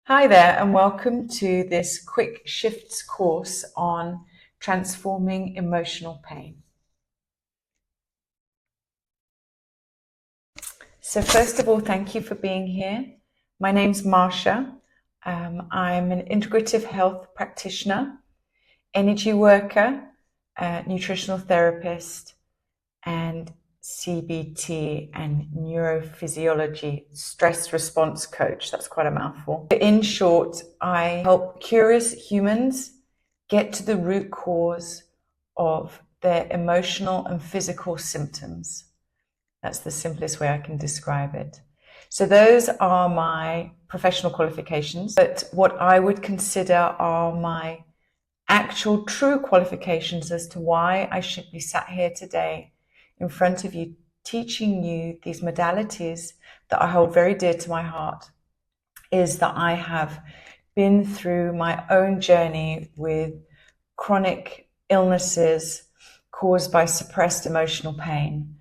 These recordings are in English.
Hi there, and welcome to this quick shifts course on transforming emotional pain. So first of all, thank you for being here. My name's Marsha. I'm an integrative health practitioner, energy worker, nutritional therapist, and CBT and neurophysiology stress response coach. That's quite a mouthful. In short, I help curious humans get to the root cause of their emotional and physical symptoms. That's the simplest way I can describe it. So those are my professional qualifications, but what I would consider are my actual true qualifications as to why I should be sat here today in front of you, teaching you these modalities that I hold very dear to my heart, is that I have been through my own journey with chronic illnesses caused by suppressed emotional pain,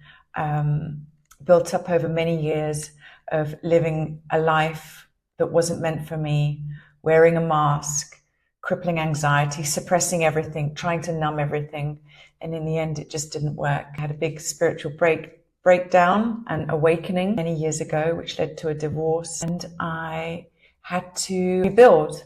built up over many years of living a life that wasn't meant for me, wearing a mask, crippling anxiety, suppressing everything, trying to numb everything. And in the end, it just didn't work. I had a big spiritual breakdown and awakening many years ago, which led to a divorce. And I had to rebuild.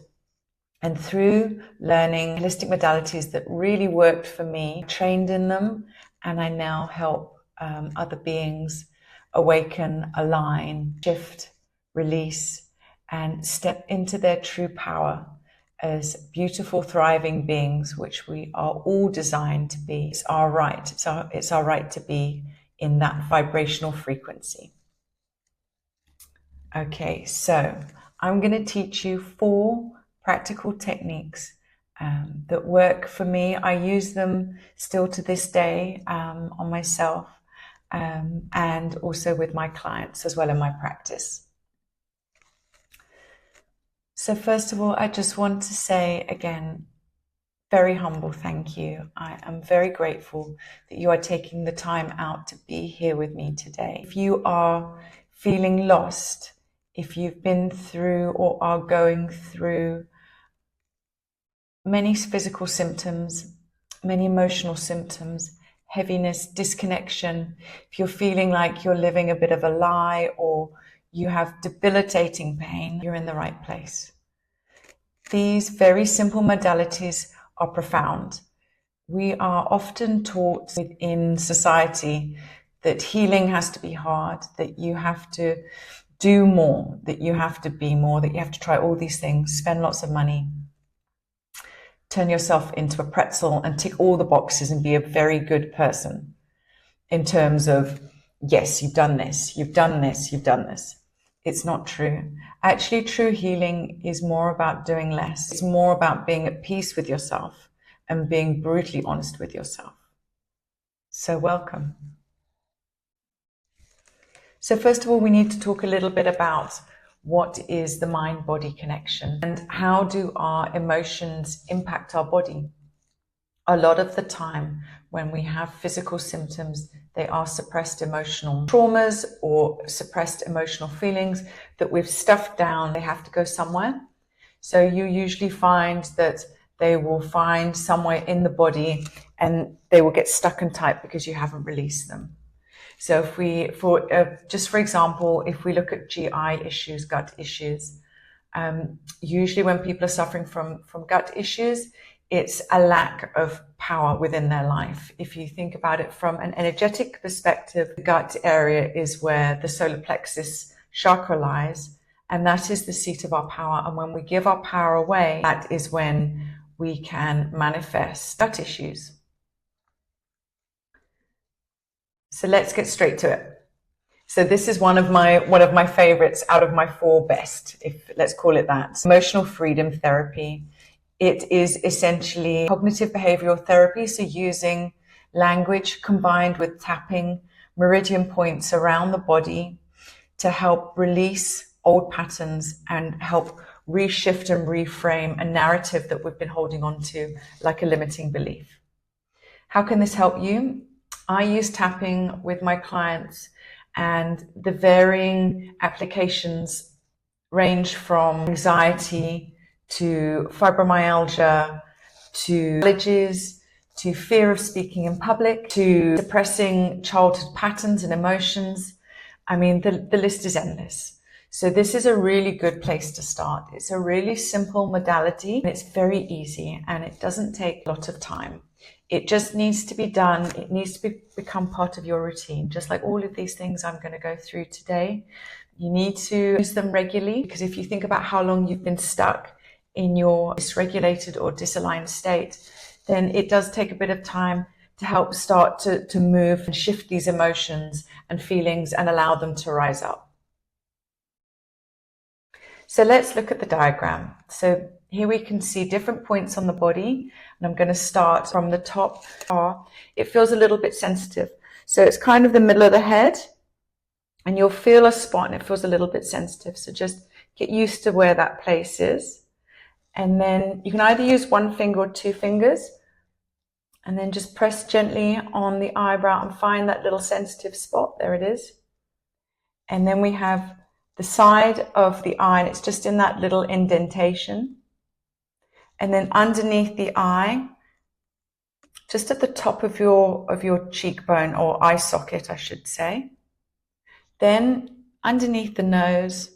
And through learning holistic modalities that really worked for me, trained in them, and I now help other beings awaken, align, shift, release, and step into their true power as beautiful, thriving beings, which we are all designed to be. It's our right. It's our right to be in that vibrational frequency. Okay, so I'm going to teach you 4 practical techniques that work for me. I use them still to this day on myself and also with my clients as well in my practice. So first of all, I just want to say again, very humble thank you. I am very grateful that you are taking the time out to be here with me today. If you are feeling lost, if you've been through or are going through many physical symptoms, many emotional symptoms, heaviness, disconnection, if you're feeling like you're living a bit of a lie or you have debilitating pain, you're in the right place. These very simple modalities are profound. We are often taught within society that healing has to be hard, that you have to do more, that you have to be more, that you have to try all these things, spend lots of money, turn yourself into a pretzel and tick all the boxes and be a very good person in terms of, yes, you've done this, you've done this, you've done this. It's not true. Actually, true healing is more about doing less. It's more about being at peace with yourself and being brutally honest with yourself. So welcome. So first of all, we need to talk a little bit about what is the mind-body connection and how do our emotions impact our body. A lot of the time when we have physical symptoms, they are suppressed emotional traumas or suppressed emotional feelings that we've stuffed down. They have to go somewhere. So you usually find that they will find somewhere in the body and they will get stuck and tight because you haven't released them. So if we, just for example, if we look at GI issues, gut issues, usually when people are suffering from gut issues, it's a lack of power within their life. If you think about it from an energetic perspective, the gut area is where the solar plexus chakra lies, and that is the seat of our power. And when we give our power away, that is when we can manifest gut issues. So let's get straight to it. So this is one of my favorites out of my 4 best, if let's call it that. Emotional freedom therapy. It is essentially cognitive behavioral therapy, so using language combined with tapping meridian points around the body to help release old patterns and help reshift and reframe a narrative that we've been holding on to like a limiting belief. How can this help you? I use tapping with my clients and the varying applications range from anxiety to fibromyalgia to allergies to fear of speaking in public to suppressing childhood patterns and emotions. I mean, the list is endless. So this is a really good place to start. It's a really simple modality. And it's very easy and it doesn't take a lot of time. It just needs to be done. It needs to become part of your routine. Just like all of these things I'm going to go through today, you need to use them regularly, because if you think about how long you've been stuck in your dysregulated or disaligned state, then it does take a bit of time to help start to move and shift these emotions and feelings and allow them to rise up. So let's look at the diagram. So here we can see different points on the body, and I'm going to start from the top. It feels a little bit sensitive. So it's kind of the middle of the head, and you'll feel a spot and it feels a little bit sensitive. So just get used to where that place is. And then you can either use one finger or two fingers, and then just press gently on the eyebrow and find that little sensitive spot. There it is. And then we have the side of the eye, and it's just in that little indentation. And then underneath the eye, just at the top of your cheekbone, or eye socket, I should say. Then underneath the nose,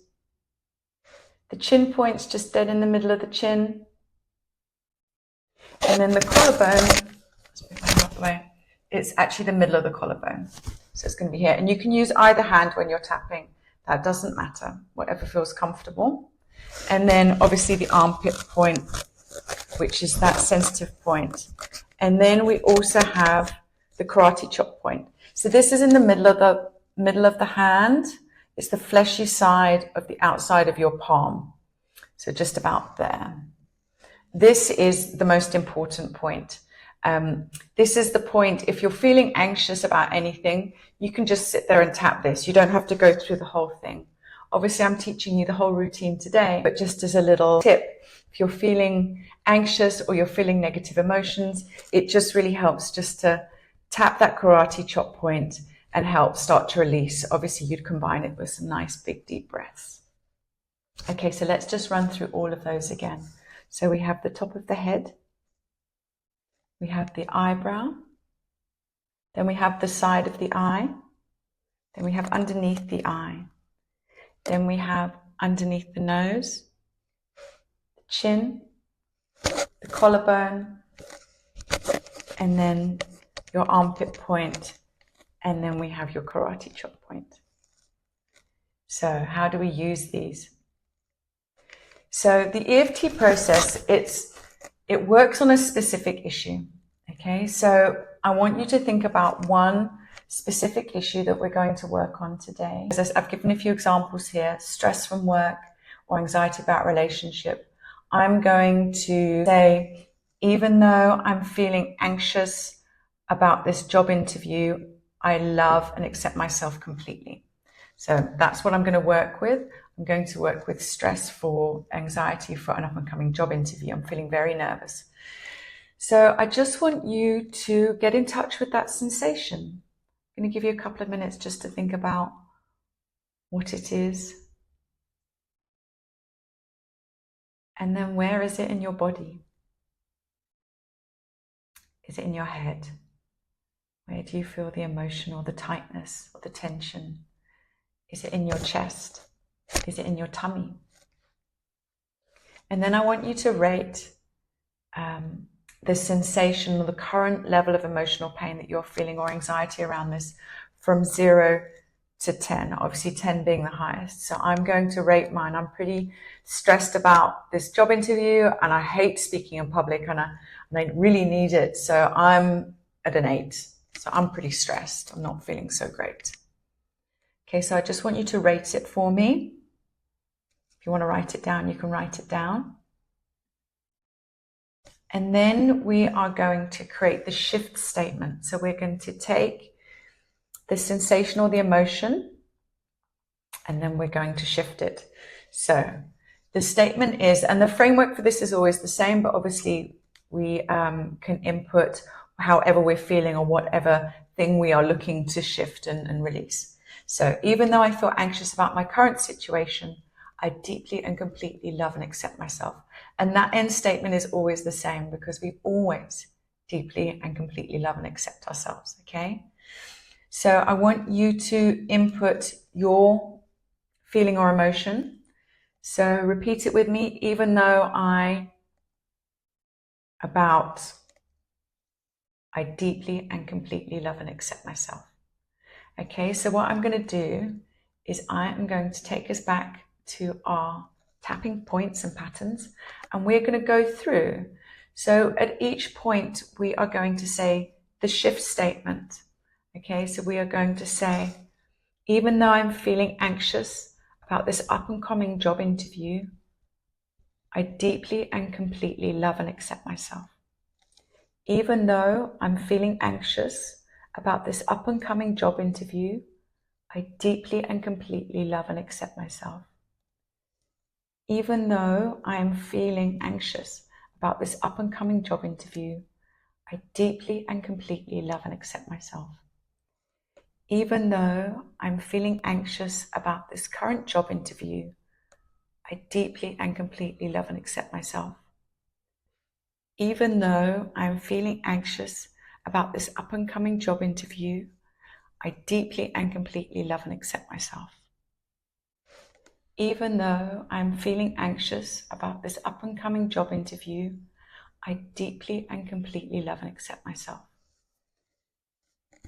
the chin point's just dead in the middle of the chin. And then the collarbone, let's move that out of the way, it's actually the middle of the collarbone. So it's going to be here. And you can use either hand when you're tapping. That doesn't matter, whatever feels comfortable. And then obviously the armpit point, which is that sensitive point. And then we also have the karate chop point. So this is in the middle of the hand. It's the fleshy side of the outside of your palm. So just about there. This is the most important point. This is the point, if you're feeling anxious about anything, you can just sit there and tap this. You don't have to go through the whole thing. Obviously, I'm teaching you the whole routine today, but just as a little tip, if you're feeling anxious or you're feeling negative emotions, it just really helps just to tap that karate chop point and help start to release. Obviously, you'd combine it with some nice big deep breaths. Okay, so let's just run through all of those again. So we have the top of the head, we have the eyebrow, then we have the side of the eye, then we have underneath the eye, then we have underneath the nose, the chin, the collarbone, and then your armpit point, and then we have your karate chop point. So how do we use these? So the EFT process, it works on a specific issue. Okay, so I want you to think about one specific issue that we're going to work on today. As I've given a few examples here: stress from work or anxiety about relationship. I'm going to say, even though I'm feeling anxious about this job interview, I love and accept myself completely. So that's what I'm going to work with. I'm going to work with stress for anxiety for an up-and-coming job interview. I'm feeling very nervous. So I just want you to get in touch with that sensation. I'm going to give you a couple of minutes just to think about what it is. And then where is it in your body? Is it in your head? Where do you feel the emotion or the tightness or the tension? Is it in your chest? Is it in your tummy? And then I want you to rate the sensation or the current level of emotional pain that you're feeling or anxiety around this from 0 to 10, obviously 10 being the highest. So I'm going to rate mine. I'm pretty stressed about this job interview and I hate speaking in public and I really need it. So I'm at an 8. So I'm pretty stressed. I'm not feeling so great. Okay, so I just want you to rate it for me. If you want to write it down, you can write it down. And then we are going to create the shift statement. So we're going to take the sensation or the emotion, and then we're going to shift it. So the statement is, and the framework for this is always the same, but obviously we can input however we're feeling or whatever thing we are looking to shift and release. So even though I feel anxious about my current situation, I deeply and completely love and accept myself. And that end statement is always the same because we always deeply and completely love and accept ourselves, okay? So I want you to input your feeling or emotion. So repeat it with me, even though I deeply and completely love and accept myself. Okay, so what I'm going to do is I am going to take us back to our tapping points and patterns, and we're going to go through. So at each point, we are going to say the shift statement. Okay, so we are going to say, even though I'm feeling anxious about this up and coming job interview, I deeply and completely love and accept myself. Even though I'm feeling anxious about this up and coming job interview, I deeply and completely love and accept myself. Even though I am feeling anxious about this up and coming job interview, I deeply and completely love and accept myself. Even though I'm feeling anxious about this current job interview, I deeply and completely love and accept myself. Even though I'm feeling anxious about this up and coming job interview, I deeply and completely love and accept myself. Even though I'm feeling anxious about this up and coming job interview, I deeply and completely love and accept myself.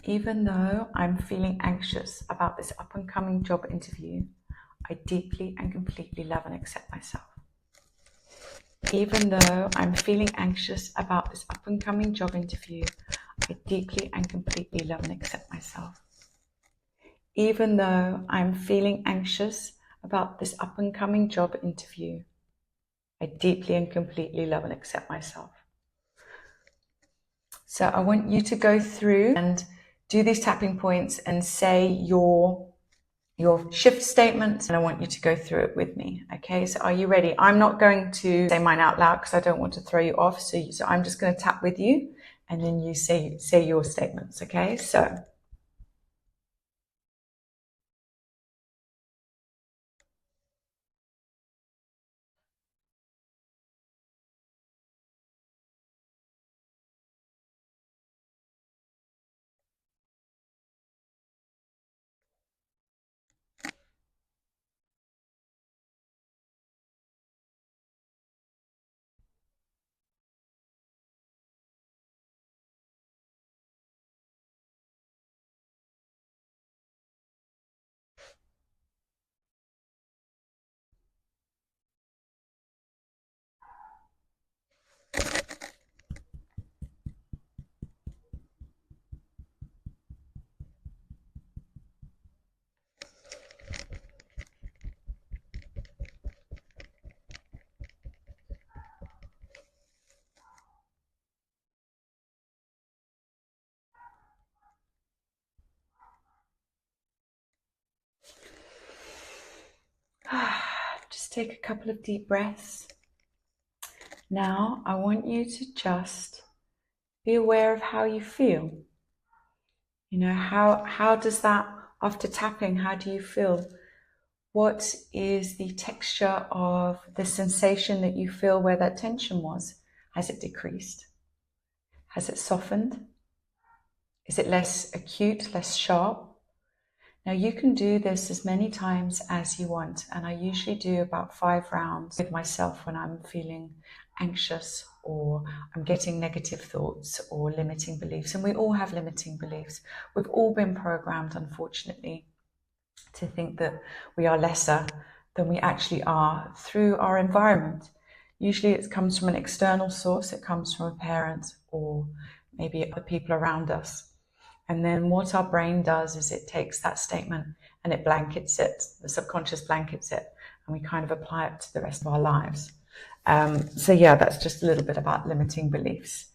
Even though I'm feeling anxious about this up and coming job interview, I deeply and completely love and accept myself. Even though I'm feeling anxious about this up and coming job interview, I deeply and completely love and accept myself. Even though I'm feeling anxious about this up and coming job interview, I deeply and completely love and accept myself. So I want you to go through and do these tapping points and say your shift statements, and I want you to go through it with me. Okay, so are you ready? I'm not going to say mine out loud because I don't want to throw you off. So I'm just going to tap with you, and then you say your statements. Okay, so. Just take a couple of deep breaths. Now I want you to just be aware of how you feel. You know, how does that, after tapping, how do you feel? What is the texture of the sensation that you feel where that tension was? Has it decreased? Has it softened? Is it less acute, less sharp? Now you can do this as many times as you want, and I usually do about 5 rounds with myself when I'm feeling anxious or I'm getting negative thoughts or limiting beliefs. And we all have limiting beliefs. We've all been programmed, unfortunately, to think that we are lesser than we actually are through our environment. Usually it comes from an external source, it comes from a parent or maybe other people around us. And then what our brain does is it takes that statement and it blankets it, the subconscious blankets it, and we kind of apply it to the rest of our lives. So yeah, that's just a little bit about limiting beliefs.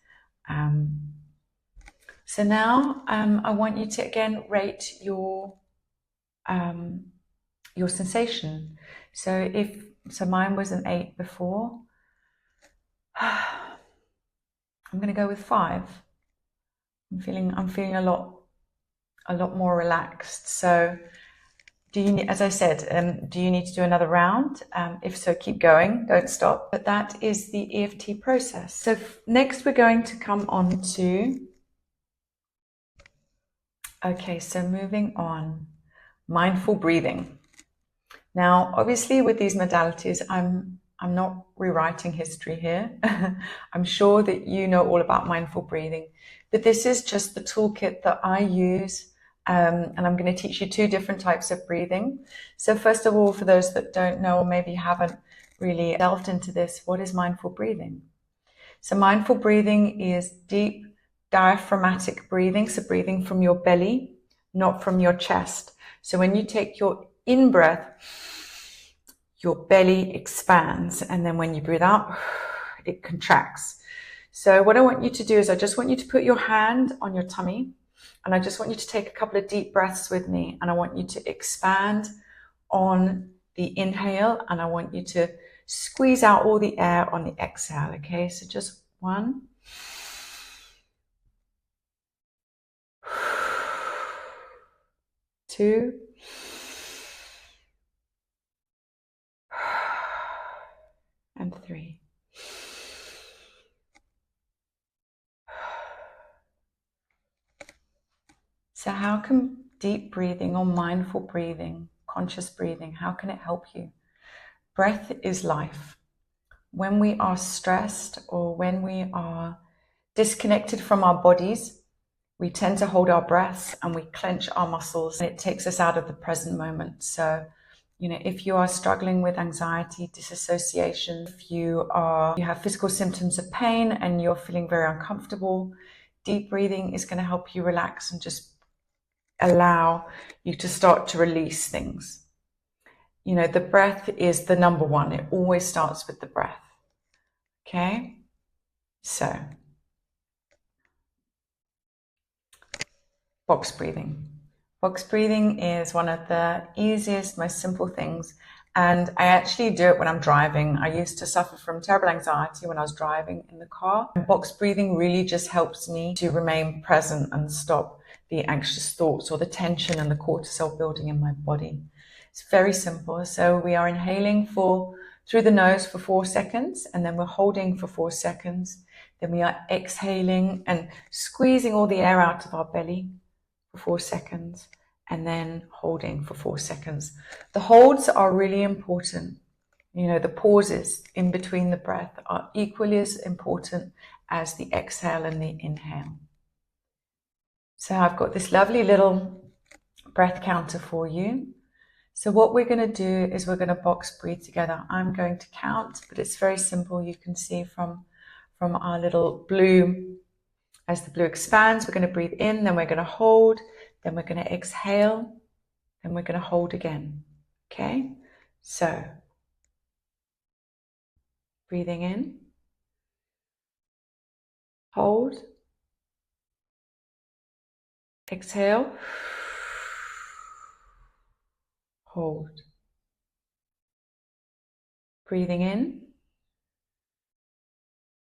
So now I want you to again rate your sensation. So mine was an 8 before. I'm going to go with 5. I'm feeling a lot more relaxed. So Do you, as I said, do you need to do another round? If so, keep going, don't stop. But that is the EFT process. So next we're going to come on to, okay, so moving on, mindful breathing. Now, obviously with these modalities, I'm not rewriting history here. I'm sure that you know all about mindful breathing, but this is just the toolkit that I use. And I'm going to teach you 2 different types of breathing. So first of all, for those that don't know or maybe haven't really delved into this, what is mindful breathing? So mindful breathing is deep diaphragmatic breathing, so breathing from your belly, not from your chest. So when you take your in-breath, your belly expands, and then when you breathe out, it contracts. So what I want you to do is I just want you to put your hand on your tummy, and I just want you to take a couple of deep breaths with me, and I want you to expand on the inhale, and I want you to squeeze out all the air on the exhale. Okay, so just 1, 2, and 3. So how can deep breathing or mindful breathing, conscious breathing, how can it help you? Breath is life. When we are stressed or when we are disconnected from our bodies, we tend to hold our breaths and we clench our muscles, and it takes us out of the present moment. So, if you are struggling with anxiety, disassociation, if you have physical symptoms of pain and you're feeling very uncomfortable, deep breathing is going to help you relax and just allow you to start to release things. The breath is the number one. It always starts with the breath. Okay? So, box breathing. Box breathing is one of the easiest, most simple things. And I actually do it when I'm driving. I used to suffer from terrible anxiety when I was driving in the car. And box breathing really just helps me to remain present and stop the anxious thoughts or the tension and the cortisol building in my body. It's very simple. So we are inhaling through the nose for 4 seconds, and then we're holding for 4 seconds. Then we are exhaling and squeezing all the air out of our belly for 4 seconds, and then holding for 4 seconds. The holds are really important. The pauses in between the breath are equally as important as the exhale and the inhale. So I've got this lovely little breath counter for you. So what we're going to do is we're going to box breathe together. I'm going to count, but it's very simple. You can see from our little blue, as the blue expands, we're going to breathe in, then we're going to hold, then we're going to exhale, then we're going to hold again. Okay? So, breathing in, hold, exhale, hold. Breathing in,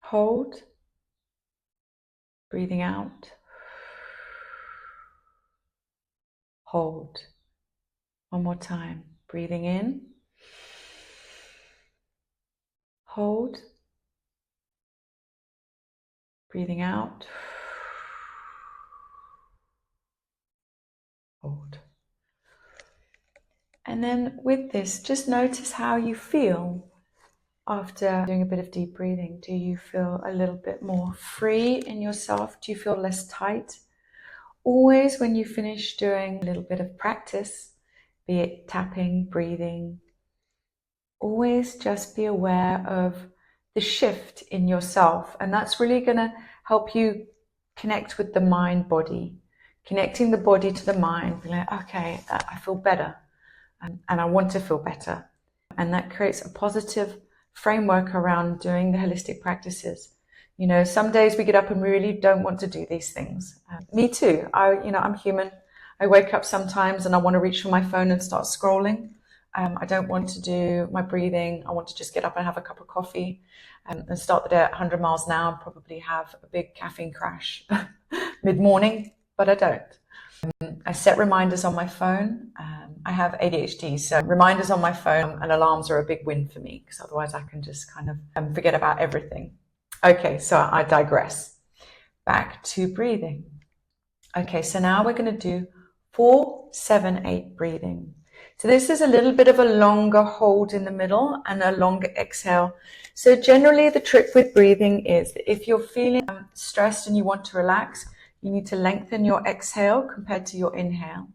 hold, breathing out, hold. One more time. Breathing in, hold, breathing out, hold. And then with this, just notice how you feel after doing a bit of deep breathing. Do you feel a little bit more free in yourself? Do you feel less tight? Always when you finish doing a little bit of practice, be it tapping, breathing, always just be aware of the shift in yourself. And that's really going to help you connect with the mind body, connecting the body to the mind. Be like, okay, I feel better and I want to feel better. And that creates a positive framework around doing the holistic practices. Some days we get up and we really don't want to do these things. Me too. I'm human. I wake up sometimes and I want to reach for my phone and start scrolling. I don't want to do my breathing. I want to just get up and have a cup of coffee and start the day at 100 miles an hour and probably have a big caffeine crash mid-morning, but I don't. I set reminders on my phone. I have ADHD, so reminders on my phone and alarms are a big win for me, because otherwise I can just kind of forget about everything. Okay, so I digress. Back to breathing. Okay, so now we're going to do 4, 7, 8 breathing. So this is a little bit of a longer hold in the middle and a longer exhale. So generally the trick with breathing is that if you're feeling stressed and you want to relax, you need to lengthen your exhale compared to your inhale.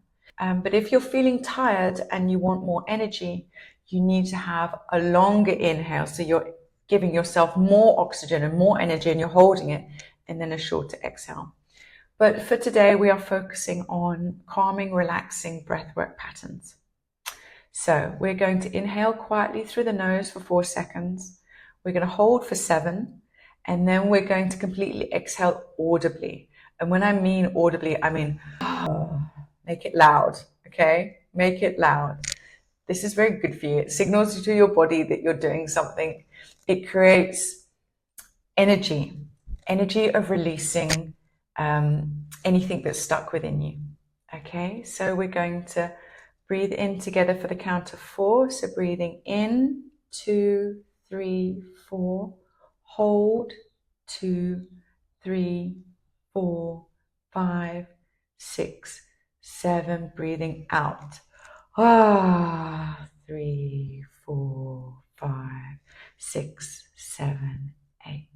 But if you're feeling tired and you want more energy, you need to have a longer inhale. So you're giving yourself more oxygen and more energy and you're holding it, and then a shorter exhale. But for today, we are focusing on calming, relaxing breathwork patterns. So we're going to inhale quietly through the nose for 4 seconds. We're going to hold for 7, and then we're going to completely exhale audibly. And when I mean audibly, I mean make it loud, okay? Make it loud. This is very good for you. It signals to your body that you're doing something. It creates energy of releasing anything that's stuck within you. Okay, so we're going to breathe in together for the count of 4. So breathing in, 2, 3, 4. Hold, 2, 3, 4, 5, 6, 7. Breathing out. 3, 4, 5, 6, 7, 8.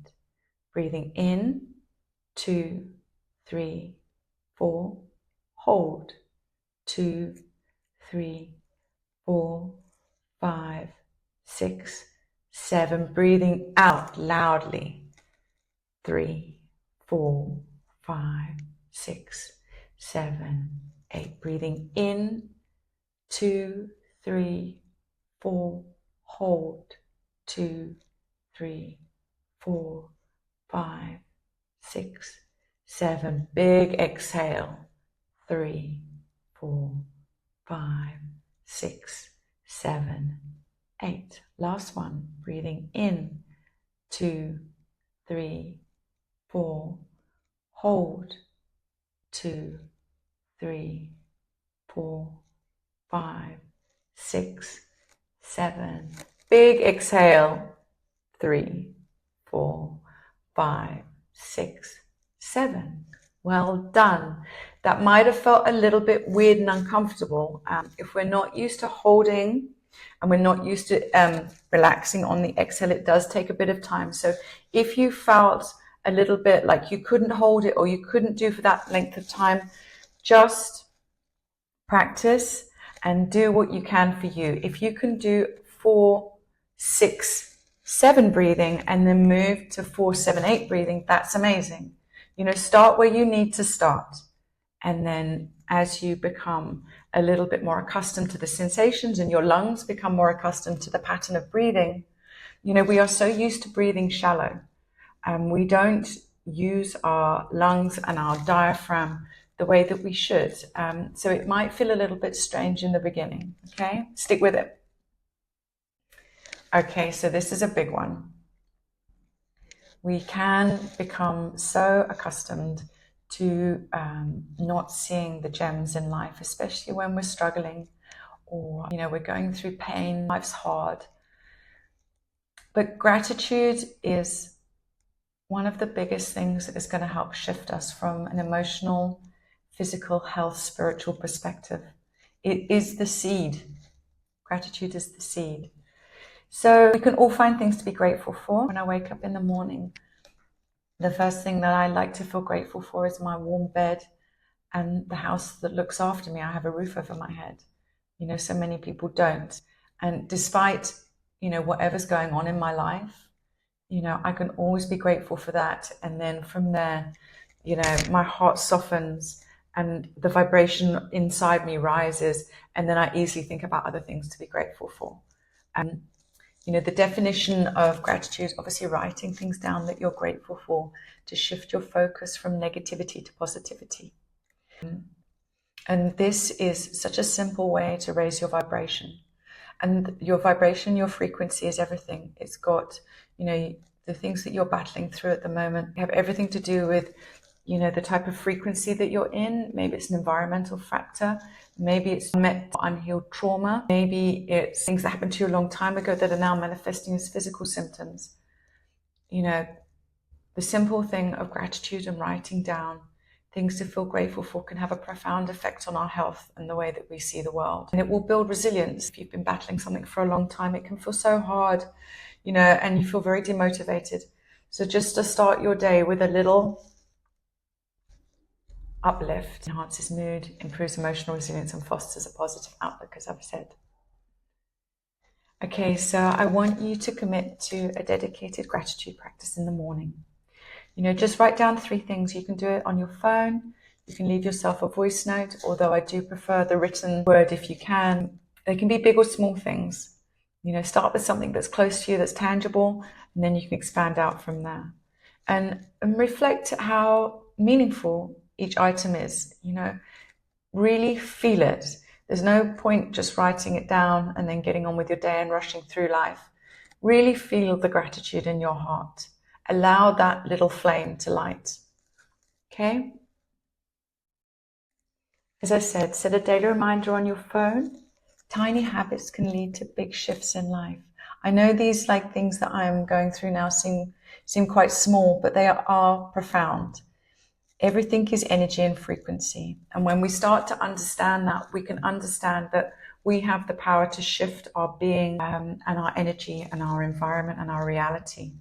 Breathing in, 2, 3, 4. Hold, 2, 3, 4, 5, 6, 7. Breathing out loudly. 3, 4, 5, 6, 7, 8. Breathing in, 2, 3, 4. Hold, 2, 3, 4, 5, 6, 7. Big exhale. 3, 4, 5, 6, 7, 8. Last one. Breathing in. 2, 3, 4. Hold. 2, 3, 4, 5, 6, 7. Big exhale. 3, 4, 5, 6, 7. Well done. That might have felt a little bit weird and uncomfortable. If we're not used to holding and we're not used to relaxing on the exhale, it does take a bit of time. So if you felt a little bit like you couldn't hold it or you couldn't do for that length of time, just practice and do what you can for you. If you can do 4, 6, 7 breathing and then move to 4, 7, 8 breathing, that's amazing. You know, start where you need to start. And then as you become a little bit more accustomed to the sensations and your lungs become more accustomed to the pattern of breathing, you know, we are so used to breathing shallow. We don't use our lungs and our diaphragm the way that we should. So it might feel a little bit strange in the beginning, okay? Stick with it. Okay, so this is a big one. We can become so accustomed to not seeing the gems in life, especially when we're struggling or, you know, we're going through pain, life's hard. But gratitude is one of the biggest things that is going to help shift us from an emotional, physical, health, spiritual perspective. It is the seed. Gratitude is the seed. So we can all find things to be grateful for. When I wake up in the morning, the first thing that I like to feel grateful for is my warm bed and the house that looks after me. I have a roof over my head. You know, so many people don't. And despite, you know, whatever's going on in my life, you know, I can always be grateful for that. And then from there, you know, my heart softens and the vibration inside me rises. And then I easily think about other things to be grateful for. You know, the definition of gratitude, obviously writing things down that you're grateful for to shift your focus from negativity to positivity. And this is such a simple way to raise your vibration. And your vibration, your frequency is everything. It's got, you know, the things that you're battling through at the moment have everything to do with the type of frequency that you're in. Maybe it's an environmental factor. Maybe it's unmet, unhealed trauma. Maybe it's things that happened to you a long time ago that are now manifesting as physical symptoms. The simple thing of gratitude and writing down things to feel grateful for can have a profound effect on our health and the way that we see the world. And it will build resilience. If you've been battling something for a long time, it can feel so hard, and you feel very demotivated. So just to start your day with a little uplift enhances mood, improves emotional resilience, and fosters a positive outlook, as I've said. Okay, so I want you to commit to a dedicated gratitude practice in the morning. Just write down 3 things. You can do it on your phone. You can leave yourself a voice note, although I do prefer the written word if you can. They can be big or small things. Start with something that's close to you, that's tangible, and then you can expand out from there. And reflect how meaningful each item is. Really feel it. There's no point just writing it down and then getting on with your day and rushing through life. Really feel the gratitude in your heart. Allow that little flame to light. Okay? As I said, set a daily reminder on your phone. Tiny habits can lead to big shifts in life. I know these things that I'm going through now seem quite small, but they are profound. Everything is energy and frequency. And when we start to understand that, we can understand that we have the power to shift our being and our energy and our environment and our reality.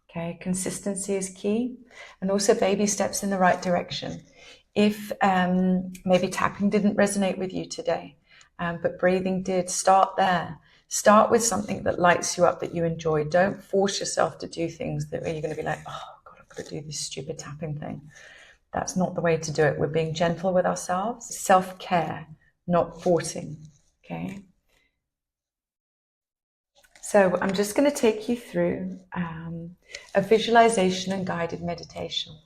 Okay, consistency is key, and also baby steps in the right direction. If maybe tapping didn't resonate with you today, but breathing did, start there. Start with something that lights you up, that you enjoy. Don't force yourself to do things that you're going to be like, oh God, I've got to do this stupid tapping thing. That's not the way to do it. We're being gentle with ourselves. Self-care, not forcing. Okay. So I'm just going to take you through a visualization and guided meditation.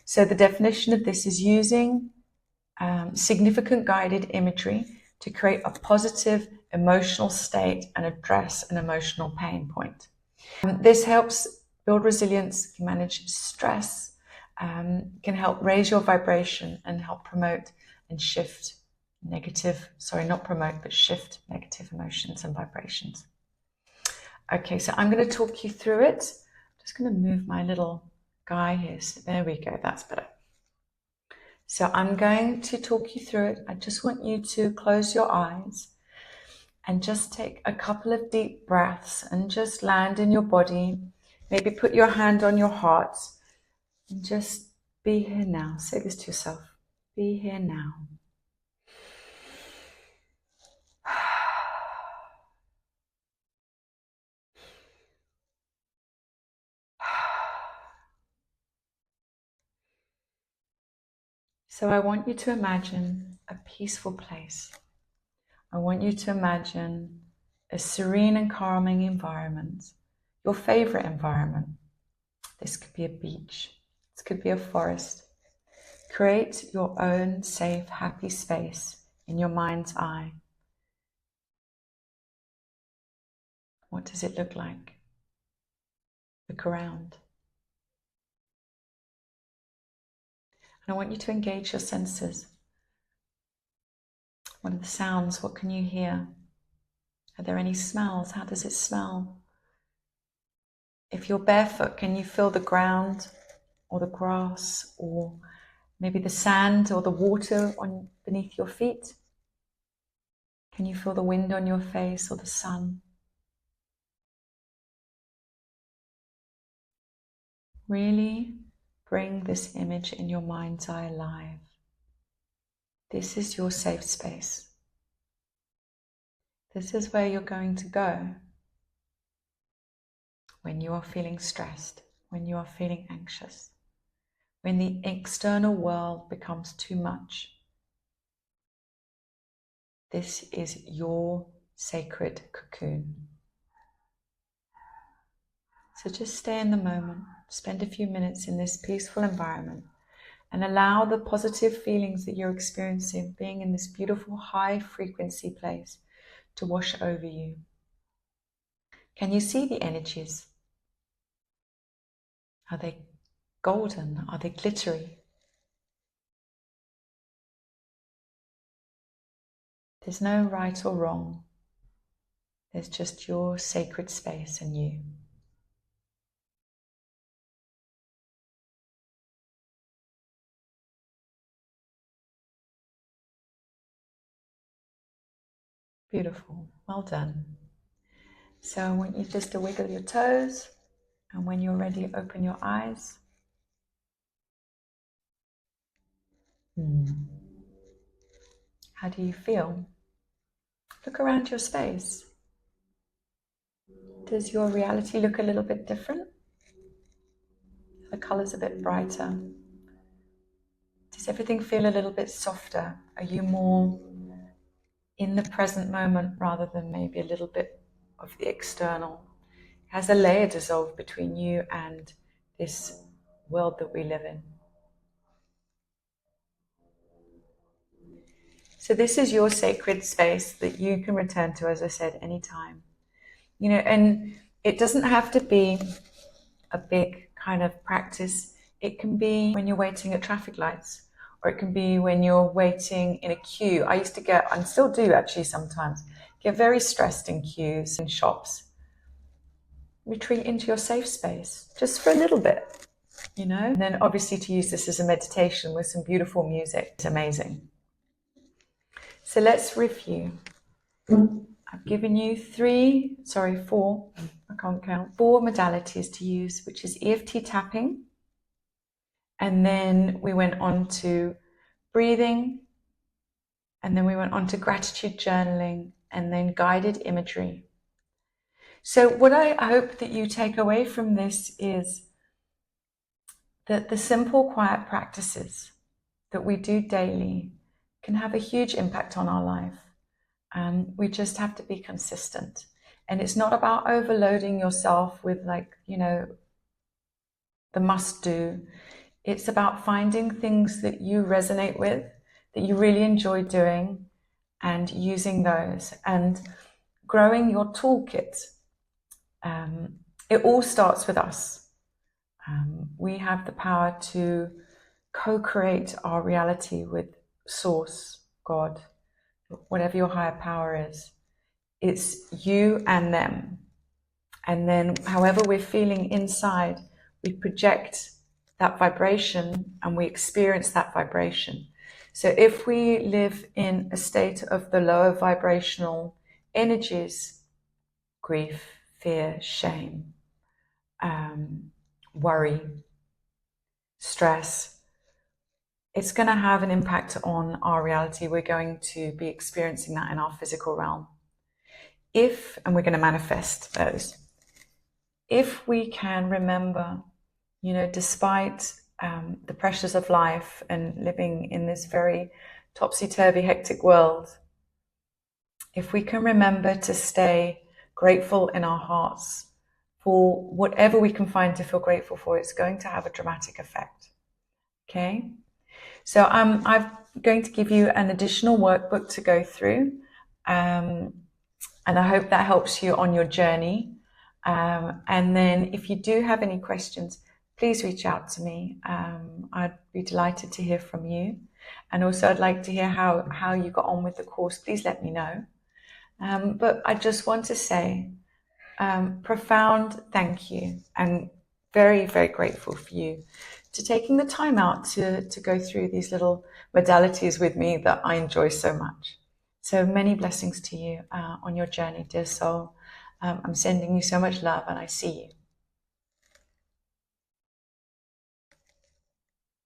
So the definition of this is using significant guided imagery to create a positive emotional state and address an emotional pain point. This helps build resilience, manage stress, can help raise your vibration and help promote and shift shift negative emotions and vibrations. Okay, so I'm going to talk you through it. I'm just going to move my little guy here. So there we go, that's better. So I'm going to talk you through it. I just want you to close your eyes and just take a couple of deep breaths and just land in your body. Maybe put your hand on your heart and just be here now. Say this to yourself. Be here now. So I want you to imagine a peaceful place. I want you to imagine a serene and calming environment, your favorite environment. This could be a beach. This could be a forest. Create your own safe, happy space in your mind's eye. What does it look like? Look around. And I want you to engage your senses. What are the sounds? What can you hear? Are there any smells? How does it smell? If you're barefoot, can you feel the ground or the grass or maybe the sand or the water beneath your feet? Can you feel the wind on your face or the sun? Really bring this image in your mind's eye alive. This is your safe space. This is where you're going to go when you are feeling stressed, when you are feeling anxious, when the external world becomes too much. This is your sacred cocoon. So just stay in the moment, spend a few minutes in this peaceful environment and allow the positive feelings that you're experiencing, being in this beautiful high frequency place, to wash over you. Can you see the energies? Are they golden? Are they glittery? There's no right or wrong. There's just your sacred space and you. Beautiful. Well done. So I want you just to wiggle your toes, and when you're ready, open your eyes. How do you feel? Look around your space. Does your reality look a little bit different? The colors a bit brighter? Does everything feel a little bit softer? Are you more in the present moment rather than maybe a little bit of the external? Has a layer dissolved between you and this world that we live in? So this is your sacred space that you can return to, as I said, anytime. And it doesn't have to be a big kind of practice. It can be when you're waiting at traffic lights, or it can be when you're waiting in a queue. I used to get, and still do actually sometimes, get very stressed in queues in shops. Retreat into your safe space just for a little bit, And then obviously to use this as a meditation with some beautiful music is amazing. So let's review. I've given you four, I can't count, 4 modalities to use, which is EFT tapping. And then we went on to breathing. And then we went on to gratitude journaling, and then guided imagery. So what I hope that you take away from this is that the simple, quiet practices that we do daily can have a huge impact on our life. We just have to be consistent. And it's not about overloading yourself with the must do. It's about finding things that you resonate with, that you really enjoy doing, and using those and growing your toolkit. It all starts with us. We have the power to co-create our reality with Source, God, whatever your higher power is. It's you and them. And then however we're feeling inside, we project that vibration and we experience that vibration. So if we live in a state of the lower vibrational energies, grief, fear, shame, worry, stress, it's going to have an impact on our reality. We're going to be experiencing that in our physical realm. And we're going to manifest those. If we can remember, despite the pressures of life and living in this very topsy-turvy, hectic world, if we can remember to stay grateful in our hearts for whatever we can find to feel grateful for, it's going to have a dramatic effect. Okay? So I'm going to give you an additional workbook to go through, and I hope that helps you on your journey. And then if you do have any questions, please reach out to me. I'd be delighted to hear from you. And also I'd like to hear how you got on with the course. Please let me know. But I just want to say profound thank you, and very, very grateful for you to taking the time out to go through these little modalities with me that I enjoy so much. So many blessings to you on your journey, dear soul. I'm sending you so much love, and I see you.